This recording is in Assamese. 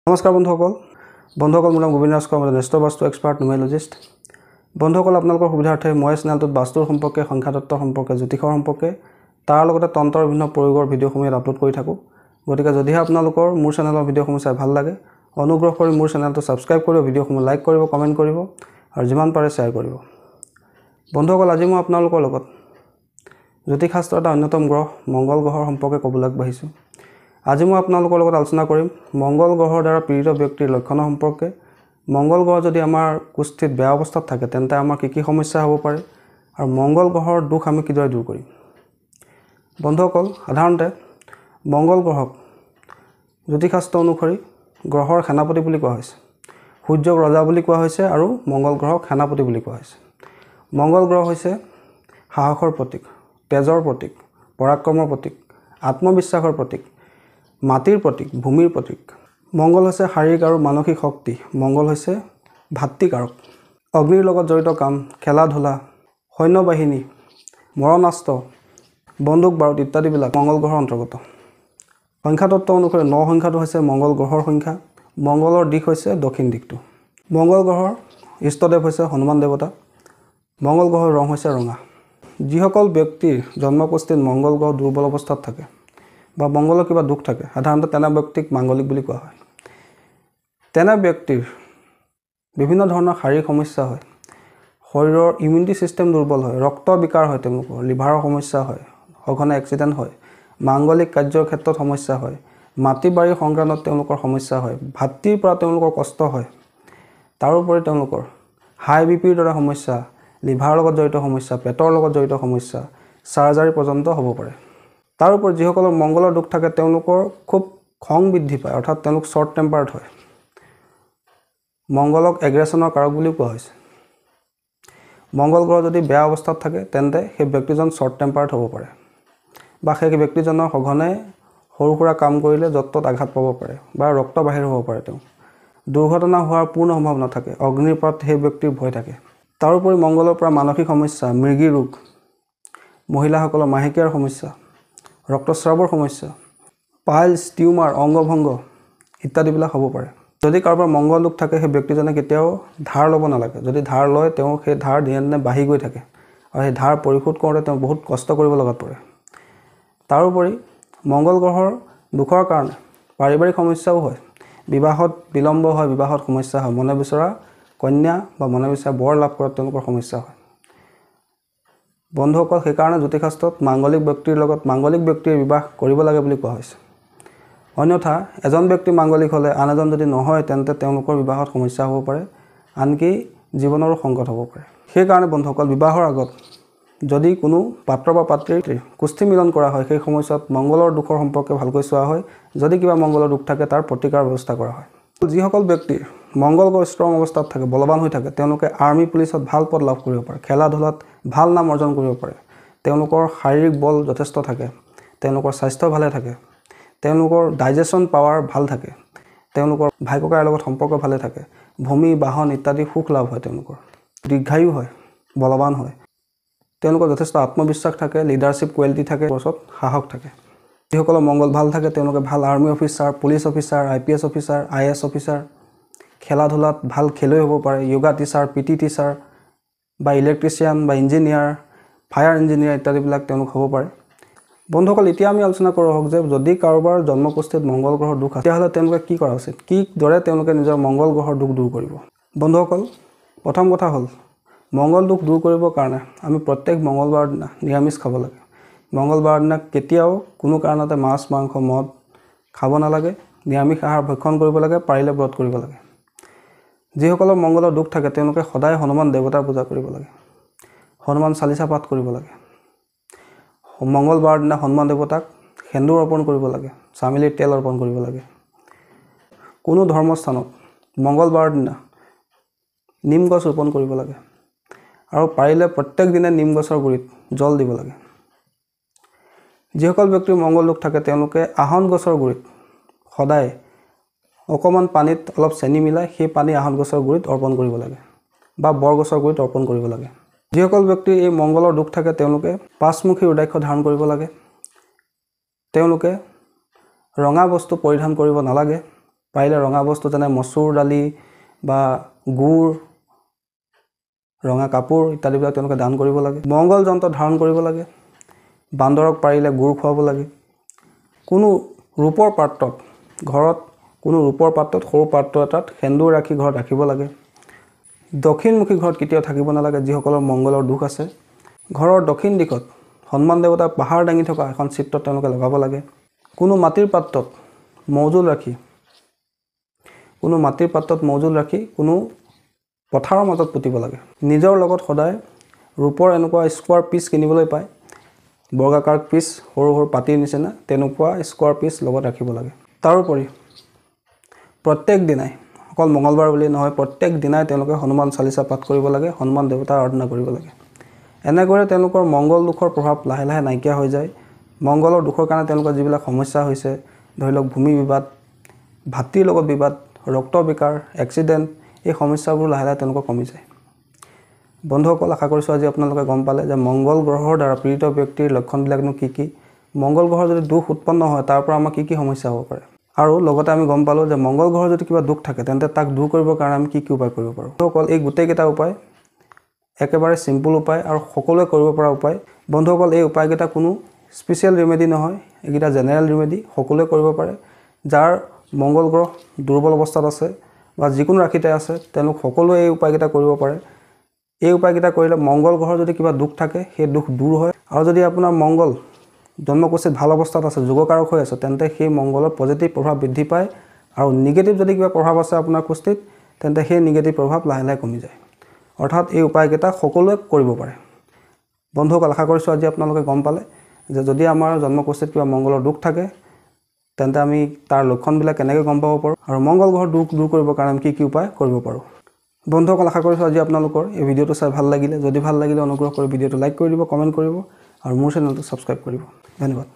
নমস্কাৰ বন্ধুসকল মোৰ নাম গোবিন্দ ৰাজ কৰ্মী নেষ্টৰ বাস্তু এক্সপাৰ্ট নিউমেৰলজিষ্ট বন্ধুসকল আপোনালোকৰ সুবিধাৰ্থে মই চেনেলটোত বাস্তুৰ সম্পৰ্কে সংখ্যাতত্ত্ব সম্পৰ্কে জ্যোতিষৰ সম্পৰ্কে তাৰ লগতে তন্ত্ৰৰ বিভিন্ন প্ৰয়োগৰ ভিডিঅ'সমূহ আপলোড কৰি থাকোঁ গতিকে যদিহে আপোনালোকৰ মোৰ চেনেলৰ ভিডিঅ'সমূহ চাই ভাল লাগে অনুগ্ৰহ কৰি মোৰ চেনেলটো ছাবস্ক্ৰাইব কৰিব ভিডিঅ'সমূহ লাইক কৰিব কমেণ্ট কৰিব আৰু যিমান পাৰে শ্বেয়াৰ কৰিব বন্ধুসকল আজি মই আপোনালোকৰ লগত জ্যোতিষশাস্ত্ৰৰ এটা অন্যতম গ্ৰহ মংগল গ্ৰহৰ সম্পৰ্কে ক'বলৈ আগবাঢ়িছোঁ আজি মই আপোনালোকৰ লগত আলোচনা কৰিম মংগল গ্ৰহৰ দ্বাৰা পীড়িত ব্যক্তিৰ লক্ষণ সম্পৰ্কে মংগল গ্ৰহ যদি আমাৰ কুষ্ঠিত বেয়া অৱস্থাত থাকে তেন্তে আমাৰ কি সমস্যা হ'ব পাৰে আৰু মংগল গ্ৰহৰ দুখ আমি কিদৰে দূৰ কৰিম বন্ধুসকল সাধাৰণতে মংগল গ্ৰহক জ্যোতিষশাস্ত্ৰ অনুসৰি গ্ৰহৰ সেনাপতি বুলি কোৱা হৈছে সূৰ্যক ৰজা বুলি কোৱা হৈছে আৰু মংগল গ্ৰহক সেনাপতি বুলি কোৱা হৈছে মংগল গ্ৰহ হৈছে সাহসৰ প্ৰতীক তেজৰ প্ৰতীক পৰাক্ৰমৰ প্ৰতীক আত্মবিশ্বাসৰ প্ৰতীক মাটিৰ প্ৰতীক ভূমিৰ প্ৰতীক মংগল হৈছে শাৰীৰিক আৰু মানসিক শক্তি মংগল হৈছে ভাতৃকাৰক অগ্নিৰ লগত জড়িত কাম খেলা ধূলা সৈন্য বাহিনী মৰণাস্ত্ৰ বন্দুক বাৰুদ ইত্যাদিবিলাক মংগল গ্ৰহৰ অন্তৰ্গত সংখ্যাতত্ত্ব অনুসৰি 9 সংখ্যাটো হৈছে মংগল গ্ৰহৰ সংখ্যা মংগলৰ দিশ হৈছে দক্ষিণ দিশটো মংগল গ্ৰহৰ ইষ্টদেৱ হৈছে হনুমান দেৱতা মংগল গ্ৰহৰ ৰং হৈছে ৰঙা যিসকল ব্যক্তিৰ জন্মকুষ্ঠিত মংগল গ্ৰহ দুৰ্বল অৱস্থাত থাকে বা মংগলৰ কিবা দুখ থাকে সাধাৰণতে তেনে ব্যক্তিক মাংগলিক বুলি কোৱা হয় তেনে ব্যক্তিৰ বিভিন্ন ধৰণৰ শাৰীৰিক সমস্যা হয় শৰীৰৰ ইমিউনিটি সিস্টেম দুৰ্বল হয় ৰক্ত বিকাৰ হয় তেওঁলোকৰ লিভাৰৰ সমস্যা হয় সঘনে এক্সিডেণ্ট হয় মাংগলিক কাৰ্যৰ ক্ষেত্ৰত সমস্যা হয় মাটি বাৰী সংক্ৰান্তত তেওঁলোকৰ সমস্যা হয় ভাতৃৰ পৰা তেওঁলোকৰ কষ্ট হয় তাৰোপৰি তেওঁলোকৰ হাই বিপিৰ দৰে সমস্যা লিভাৰৰ লগত জড়িত সমস্যা পেটৰ লগত জড়িত সমস্যা সাৰ্জাৰী পৰ্যন্ত হ'ব পাৰে তাৰোপৰি যিসকলৰ মংগলৰ দুখ থাকে তেওঁলোকৰ খুব খং বৃদ্ধি পায় অৰ্থাৎ তেওঁলোক শৰ্ট টেম্পাৰ্ড হয় মংগলক এগ্ৰেছনৰ কাৰক বুলি কোৱা হৈছে মংগল গ্ৰহ যদি বেয়া অৱস্থাত থাকে তেন্তে সেই ব্যক্তিজন শৰ্ট টেম্পাৰ্ড হ'ব পাৰে বা সেই ব্যক্তিজনৰ সঘনে সৰু সুৰা কাম কৰিলে য'ত আঘাত পাব পাৰে বা ৰক্ত বাহিৰ হ'ব পাৰে তেওঁ দুৰ্ঘটনা হোৱাৰ পূৰ্ণ সম্ভাৱনা থাকে অগ্নিৰ পৰা সেই ব্যক্তিৰ ভয় থাকে তাৰোপৰি মংগলৰ পৰা মানসিক সমস্যা মৃগী ৰোগ মহিলাসকলৰ মাহেকীয়াৰ সমস্যা ৰক্তস্ৰাৱৰ সমস্যা পাইলছ টিউমাৰ অংগভংগ ইত্যাদিবিলাক হ'ব পাৰে যদি কাৰোবাৰ মংগল দুখ থাকে সেই ব্যক্তিজনে কেতিয়াও ধাৰ ল'ব নালাগে যদি ধাৰ লয় তেওঁ সেই ধাৰ দিনে দিনে বাঢ়ি গৈ থাকে আৰু সেই ধাৰ পৰিশোধ কৰোঁতে তেওঁ বহুত কষ্ট কৰিব লগাত পৰে তাৰোপৰি মংগল গ্ৰহৰ দুখৰ কাৰণে পাৰিবাৰিক সমস্যাও হয় বিবাহত বিলম্ব হয় বিবাহত সমস্যা হয় মনে বিচৰা কন্যা বা মনে বিচৰা বৰ লাভ কৰাত তেওঁলোকৰ সমস্যা হয় বন্ধুসকল সেইকাৰণে জ্যোতিষশাস্ত্ৰত মাংগলিক ব্যক্তিৰ বিবাহ কৰিব লাগে বুলি কোৱা হৈছে অন্যথা এজন ব্যক্তি মাংগলিক হ'লে আন এজন যদি নহয় তেন্তে তেওঁলোকৰ বিবাহত সমস্যা হ'ব পাৰে আনকি জীৱনৰো সংকট হ'ব পাৰে সেইকাৰণে বন্ধুসকল বিবাহৰ আগত যদি কোনো পাত্ৰ বা পাত্ৰীৰ কুষ্ঠি মিলন কৰা হয় সেই সময়ছোৱাত মংগলৰ দুখৰ সম্পৰ্কে ভালকৈ চোৱা হয় যদি কিবা মংগলৰ দুখ থাকে তাৰ প্ৰতিকাৰ ব্যৱস্থা কৰা হয় যিসকল ব্যক্তিৰ মংগল গ্ৰহ ষ্ট্ৰং অৱস্থাত থাকে বলৱান হৈ থাকে তেওঁলোকে আৰ্মি পুলিচত ভাল পদ লাভ কৰিব পাৰে খেলা ধূলাত ভাল নাম অৰ্জন কৰিব পাৰে তেওঁলোকৰ শাৰীৰিক বল যথেষ্ট থাকে তেওঁলোকৰ স্বাস্থ্য ভালে থাকে তেওঁলোকৰ ডাইজেশ্যন পাৱাৰ ভাল থাকে তেওঁলোকৰ ভাই ককাইৰ লগত সম্পৰ্ক ভালে থাকে ভূমি বাহন ইত্যাদি সুখ লাভ হয় তেওঁলোকৰ দীৰ্ঘায়ু হয় বলৱান হয় তেওঁলোকৰ যথেষ্ট আত্মবিশ্বাস থাকে লিডাৰশ্বিপ কোৱালিটি থাকে ওচৰত সাহস থাকে যিসকলৰ মংগল ভাল থাকে তেওঁলোকে ভাল army officer police officer IPS officer IAS officer খেলা ধূলাত ভাল খেলুৱৈ হ'ব পাৰে যোগা টিচাৰ PT টিচাৰ বা ইলেক্ট্ৰিচিয়ান বা ইঞ্জিনিয়াৰ ফায়াৰ ইঞ্জিনিয়াৰ ইত্যাদিবিলাক তেওঁলোক হ'ব পাৰে বন্ধুসকল এতিয়া আমি আলোচনা কৰোঁ হওক যে যদি কাৰোবাৰ জন্মকুষ্ঠিত মংগল গ্ৰহৰ দুখ আছে তেতিয়াহ'লে তেওঁলোকে কি কৰা উচিত কিদৰে তেওঁলোকে নিজৰ মংগল গ্ৰহৰ দুখ দূৰ কৰিব বন্ধুসকল প্ৰথম কথা হ'ল মংগল দুখ দূৰ কৰিবৰ কাৰণে আমি প্ৰত্যেক মংগলবাৰৰ দিনা নিৰামিষ খাব লাগে মংগলবাৰৰ দিনা কেতিয়াও কোনো কাৰণতে মাছ মাংস মদ খাব নালাগে নিৰামিষ আহাৰ ভক্ষণ কৰিব লাগে পাৰিলে ব্ৰত কৰিব লাগে যিসকলৰ মংগলৰ দুখ থাকে তেওঁলোকে সদায় হনুমান দেৱতাৰ পূজা কৰিব লাগে হনুমান চালিচা পাঠ কৰিব লাগে মংগলবাৰৰ দিনা হনুমান দেৱতাক সেন্দুৰ অৰ্পণ কৰিব লাগে চামিলিৰ তেল অৰ্পণ কৰিব লাগে কোনো ধৰ্মস্থানত মংগলবাৰৰ দিনা নিম গছ ৰোপণ কৰিব লাগে আৰু পাৰিলে প্ৰত্যেক দিনে নিম গছৰ গুৰিত জল দিব লাগে যিসকল ব্যক্তিৰ মংগল দুখ থাকে তেওঁলোকে আহন গছৰ গুৰিত সদায় অকমান পানীত অলপ চেনি মিলাই সেই পানী আহন গছৰ গুৰিত অৰ্পণ কৰিব লাগে বা বৰ গছৰ গুৰিত অৰ্পণ কৰিব লাগে যিসকল ব্যক্তিৰ এই মংগলৰ দুখ থাকে তেওঁলোকে পাঁচমুখী ৰুদ্ৰাক্ষ ধাৰণ কৰিব লাগে তেওঁলোকে ৰঙা বস্তু পৰিধান কৰিব নালাগে পাৰিলে ৰঙা বস্তু যেনে মচুৰ দালি বা গুড় ৰঙা কাপোৰ ইত্যাদিবিলাক তেওঁলোকে দান কৰিব লাগে মংগল যন্ত্ৰ ধাৰণ কৰিব লাগে বান্দৰক পাৰিলে গুড় খুৱাব লাগে কোনো ৰূপৰ পাত্ৰত ঘৰত কোনো ৰূপৰ পাত্ৰত সৰু পাত্ৰ এটাত সেন্দুৰ ৰাখি ঘৰত ৰাখিব লাগে দক্ষিণমুখী ঘৰত কেতিয়াও থাকিব নালাগে যিসকলৰ মংগলৰ দোষ আছে ঘৰৰ দক্ষিণ দিশত হনুমান দেৱতাৰ পাহাৰ দাঙি থকা এখন চিত্ৰ তেওঁলোকে লগাব লাগে কোনো মাটিৰ পাত্ৰত মৌজুল ৰাখি কোনো পথাৰৰ মাজত পুতিব লাগে নিজৰ লগত সদায় ৰূপৰ এনেকুৱা স্কোৱাৰ পিচ কিনিবলৈ পায় বৰ্গাকাৰ পিচ সৰু সৰু পাতিৰ নিচিনা তেনেকুৱা স্কোৱাৰ পিচ লগত ৰাখিব লাগে তাৰোপৰি প্ৰত্যেক দিনাই অকল মঙ্গলবাৰ বুলি নহয় প্ৰত্যেক দিনাই তেওঁলোকে হনুমান চালিচা পাঠ কৰিব লাগে হনুমান দেৱতাৰ আৰাধনা কৰিব লাগে এনেকৈ তেওঁলোকৰ মংগল দুখৰ প্ৰভাৱ লাহে লাহে নাইকিয়া হৈ যায় মংগলৰ দুখৰ কাৰণে তেওঁলোকৰ যিবিলাক সমস্যা হৈছে ধৰি লওক ভূমি বিবাদ ভাতৃৰ লগত বিবাদ ৰক্ত বিকাৰ এক্সিডেণ্ট এই সমস্যাবোৰ লাহে লাহে তেওঁলোকৰ কমি যায় বন্ধুসকল আশা কৰিছোঁ আজি আপোনালোকে গম পালে যে মংগল গ্ৰহৰ দ্বাৰা পীড়িত ব্যক্তিৰ লক্ষণবিলাকনো কি মংগল গ্ৰহৰ যদি দুখ উৎপন্ন হয় তাৰ পৰা আমাৰ কি সমস্যা হ'ব পাৰে আৰু লগতে আমি গম পালোঁ যে মংগল গ্ৰহৰ যদি কিবা দুখ থাকে তেন্তে তাক দূৰ কৰিবৰ কাৰণে আমি কি উপায় কৰিব পাৰোঁ বন্ধুসকল এই গোটেইকেইটা উপায় একেবাৰে সিম্পল উপায় আৰু সকলোৱে কৰিব পৰা উপায় বন্ধুসকল এই উপায়কেইটা কোনো স্পেচিয়েল ৰেমেডি নহয় এইকেইটা জেনেৰেল ৰেমেডি সকলোৱে কৰিব পাৰে যাৰ মংগল গ্ৰহ দুৰ্বল অৱস্থাত আছে বা যিকোনো ৰাশিতে আছে তেওঁলোক সকলোৱে এই উপায়কেইটা কৰিব পাৰে এই উপায়কেইটা কৰিলে মংগল গ্ৰহৰ যদি কিবা দুখ থাকে সেই দুখ দূৰ হয় আৰু যদি আপোনাৰ মংগল জন্মকুষ্ঠিত ভাল অৱস্থাত আছে যোগকাৰক হৈ আছে তেন্তে সেই মংগলৰ পজিটিভ প্ৰভাৱ বৃদ্ধি পায় আৰু নিগেটিভ যদি কিবা প্ৰভাৱ আছে আপোনাৰ কুষ্ঠিত তেন্তে সেই নিগেটিভ প্ৰভাৱ লাহে লাহে কমি যায় অৰ্থাৎ এই উপায়কেইটা সকলোৱে কৰিব পাৰে বন্ধুসকল আশা কৰিছোঁ আজি আপোনালোকে গম পালে যে যদি আমাৰ জন্মকুষ্ঠিত কিবা মংগলৰ দুখ থাকে তেন্তে আমি তাৰ লক্ষণবিলাক কেনেকৈ গম পাব পাৰোঁ আৰু মংগল গ্ৰহৰ দুখ দূৰ কৰিবৰ কাৰণে আমি কি উপায় কৰিব পাৰোঁ বন্ধুসকল আশা কৰিছোঁ আজি আপোনালোকৰ এই ভিডিঅ'টো চাই ভাল লাগিলে যদি ভাল লাগিলে অনুগ্ৰহ কৰি ভিডিঅ'টো লাইক কৰি দিব কমেণ্ট কৰিব আৰু মোৰ চেনেলটো ছাবস্ক্ৰাইব কৰিব ধন্যবাদ